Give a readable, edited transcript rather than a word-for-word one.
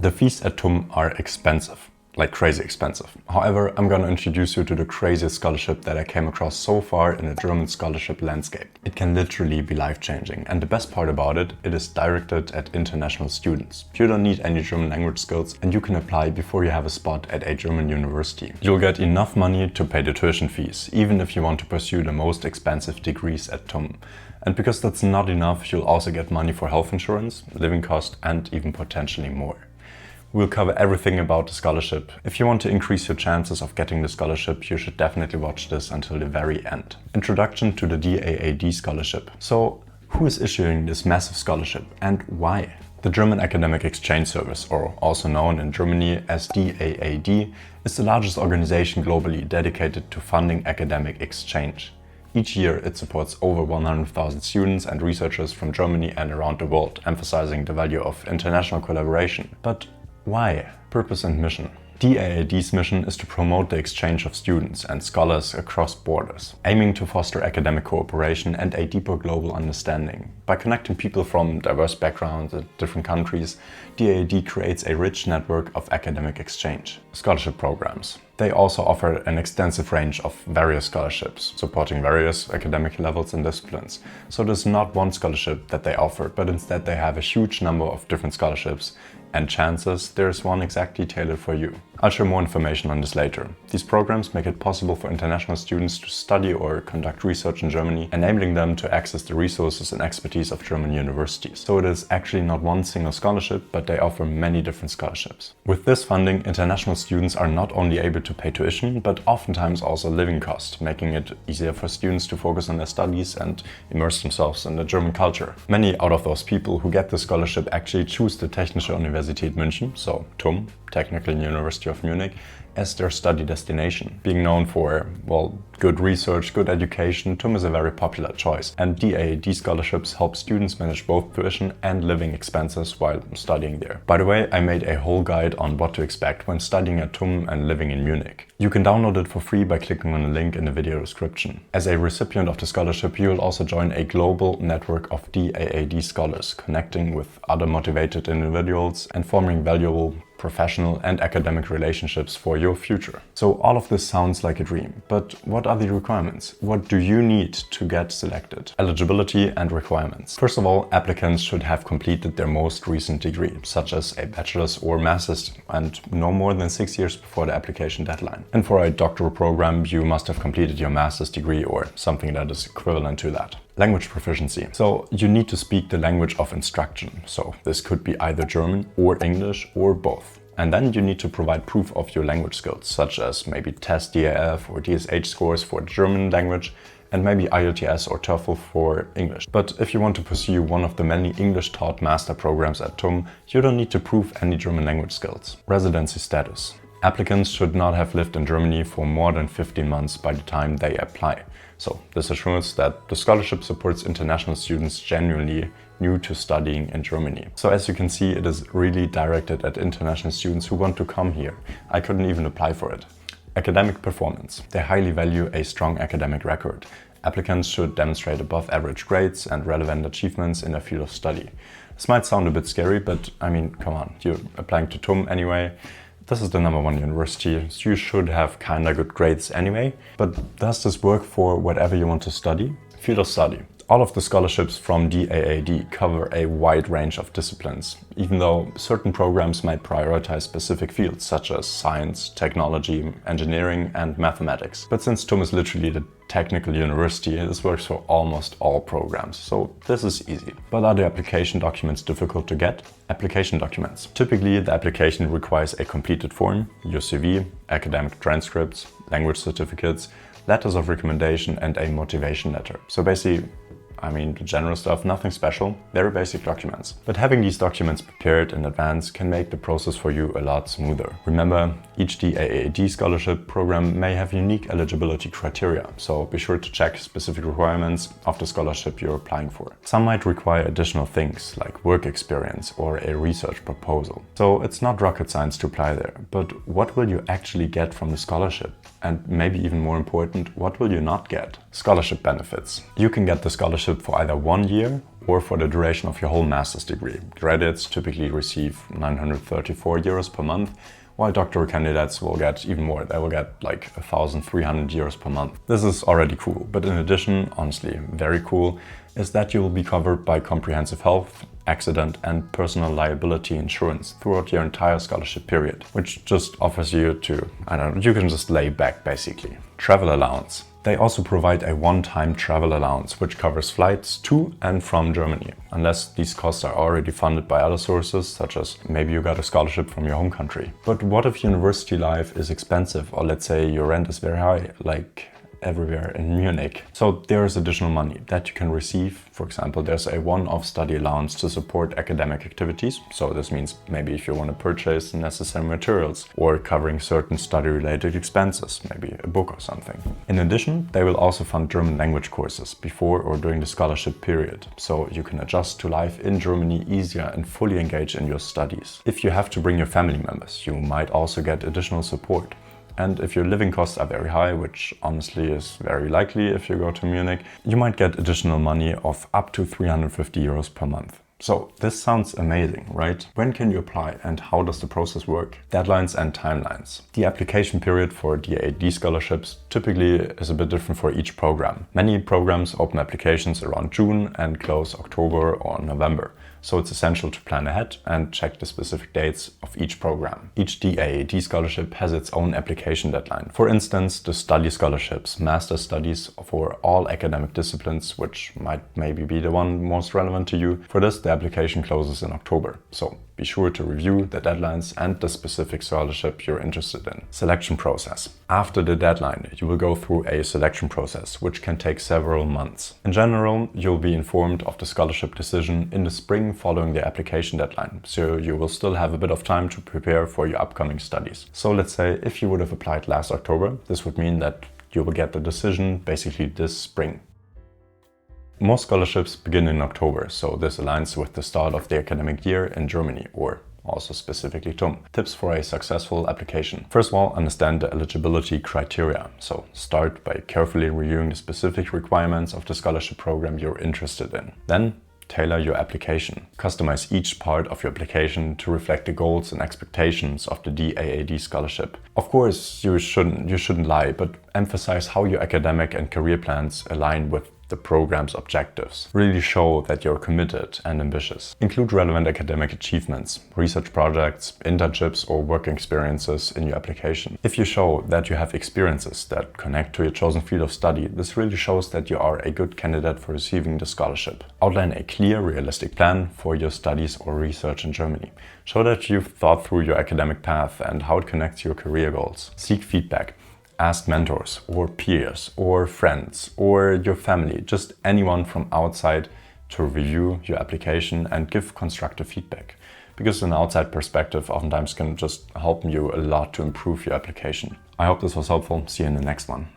The fees at TUM are expensive, like crazy expensive. However, I'm gonna introduce you to the craziest scholarship that I came across so far in the German scholarship landscape. It can literally be life-changing, and the best part about it, it is directed at international students. You don't need any German language skills, and you can apply before you have a spot at a German university. You'll get enough money to pay the tuition fees, even if you want to pursue the most expensive degrees at TUM. And because that's not enough, you'll also get money for health insurance, living cost, and even potentially more. We'll cover everything about the scholarship. If you want to increase your chances of getting the scholarship, you should definitely watch this until the very end. Introduction to the DAAD scholarship. So, who is issuing this massive scholarship and why? The German Academic Exchange Service, or also known in Germany as DAAD, is the largest organization globally dedicated to funding academic exchange. Each year it supports over 100,000 students and researchers from Germany and around the world, emphasizing the value of international collaboration. But why? Purpose and mission. DAAD's mission is to promote the exchange of students and scholars across borders, aiming to foster academic cooperation and a deeper global understanding. By connecting people from diverse backgrounds in different countries, DAAD creates a rich network of academic exchange. Scholarship programs. They also offer an extensive range of various scholarships, supporting various academic levels and disciplines. So there's not one scholarship that they offer, but instead they have a huge number of different scholarships, and chances there's one exactly tailored for you. I'll share more information on this later. These programs make it possible for international students to study or conduct research in Germany, enabling them to access the resources and expertise of German universities. So it is actually not one single scholarship, but they offer many different scholarships. With this funding, international students are not only able to pay tuition, but oftentimes also living costs, making it easier for students to focus on their studies and immerse themselves in the German culture. Many out of those people who get the scholarship actually choose the Technische Universität München, so TUM, Technical University of Munich, as their study destination. Being known for, well, good research, good education, TUM is a very popular choice, and DAAD scholarships help students manage both tuition and living expenses while studying there. By the way, I made a whole guide on what to expect when studying at TUM and living in Munich. You can download it for free by clicking on the link in the video description. As a recipient of the scholarship, you will also join a global network of DAAD scholars, connecting with other motivated individuals and forming valuable professional and academic relationships for your future. So all of this sounds like a dream, but what are the requirements? What do you need to get selected? Eligibility and requirements. First of all, applicants should have completed their most recent degree, such as a bachelor's or master's, and no more than 6 years before the application deadline. And for a doctoral program, you must have completed your master's degree or something that is equivalent to that. Language proficiency. So you need to speak the language of instruction. So this could be either German or English or both. And then you need to provide proof of your language skills, such as maybe TEST DAF or DSH scores for German language, and maybe IELTS or TOEFL for English. But if you want to pursue one of the many English-taught master programs at TUM, you don't need to prove any German language skills. Residency status. Applicants should not have lived in Germany for more than 15 months by the time they apply. So this assures that the scholarship supports international students genuinely new to studying in Germany. So as you can see, it is really directed at international students who want to come here. I couldn't even apply for it. Academic performance. They highly value a strong academic record. Applicants should demonstrate above average grades and relevant achievements in their field of study. This might sound a bit scary, but I mean, come on, you're applying to TUM anyway. This is the #1 university, so you should have kinda good grades anyway. But does this work for whatever you want to study? Field of study. All of the scholarships from DAAD cover a wide range of disciplines, even though certain programs might prioritize specific fields such as science, technology, engineering, and mathematics. But since TUM is literally the technical university, this works for almost all programs, so this is easy. But are the application documents difficult to get? Application documents. Typically, the application requires a completed form, your CV, academic transcripts, language certificates, letters of recommendation, and a motivation letter. So basically, the general stuff, nothing special, very basic documents. But having these documents prepared in advance can make the process for you a lot smoother. Remember, each DAAD scholarship program may have unique eligibility criteria, so be sure to check specific requirements of the scholarship you're applying for. Some might require additional things like work experience or a research proposal. So it's not rocket science to apply there, but what will you actually get from the scholarship? And maybe even more important, what will you not get? Scholarship benefits. You can get the scholarship for either 1 year or for the duration of your whole master's degree. Graduates typically receive 934 euros per month, while doctoral candidates will get even more. They will get like 1,300 euros per month. This is already cool, but in addition, honestly, very cool, is that you will be covered by comprehensive health, accident and personal liability insurance throughout your entire scholarship period, which just offers you to, I don't know, you can just lay back basically. Travel allowance. They also provide a one-time travel allowance, which covers flights to and from Germany, unless these costs are already funded by other sources, such as maybe you got a scholarship from your home country. But what if university life is expensive, or let's say your rent is very high, like everywhere in Munich? So there's additional money that you can receive. For example, there's a one-off study allowance to support academic activities. So this means maybe if you want to purchase necessary materials or covering certain study-related expenses, maybe a book or something. In addition, they will also fund German language courses before or during the scholarship period. So you can adjust to life in Germany easier and fully engage in your studies. If you have to bring your family members, you might also get additional support. And if your living costs are very high, which honestly is very likely if you go to Munich, you might get additional money of up to 350 euros per month. So this sounds amazing, right? When can you apply and how does the process work? Deadlines and timelines. The application period for DAAD scholarships typically is a bit different for each program. Many programs open applications around June and close October or November. So it's essential to plan ahead and check the specific dates of each program. Each DAAD scholarship has its own application deadline. For instance, the study scholarships, master studies for all academic disciplines, which might maybe be the one most relevant to you. For this, the application closes in October. So be sure to review the deadlines and the specific scholarship you're interested in. Selection process. After the deadline, you will go through a selection process, which can take several months. In general, you'll be informed of the scholarship decision in the spring following the application deadline, so you will still have a bit of time to prepare for your upcoming studies. So let's say if you would have applied last October, this would mean that you will get the decision basically this spring. Most scholarships begin in October, so this aligns with the start of the academic year in Germany, or also specifically TUM. Tips for a successful application. First of all, understand the eligibility criteria. So start by carefully reviewing the specific requirements of the scholarship program you're interested in. Then tailor your application. Customize each part of your application to reflect the goals and expectations of the DAAD scholarship. Of course, you shouldn't lie, but emphasize how your academic and career plans align with the program's objectives. Really show that you're committed and ambitious. Include relevant academic achievements, research projects, internships or work experiences in your application. If you show that you have experiences that connect to your chosen field of study, this really shows that you are a good candidate for receiving the scholarship. Outline a clear, realistic plan for your studies or research in Germany. Show that you've thought through your academic path and how it connects to your career goals. Seek feedback. Ask mentors or peers or friends or your family, just anyone from outside, to review your application and give constructive feedback. Because an outside perspective oftentimes can just help you a lot to improve your application. I hope this was helpful. See you in the next one.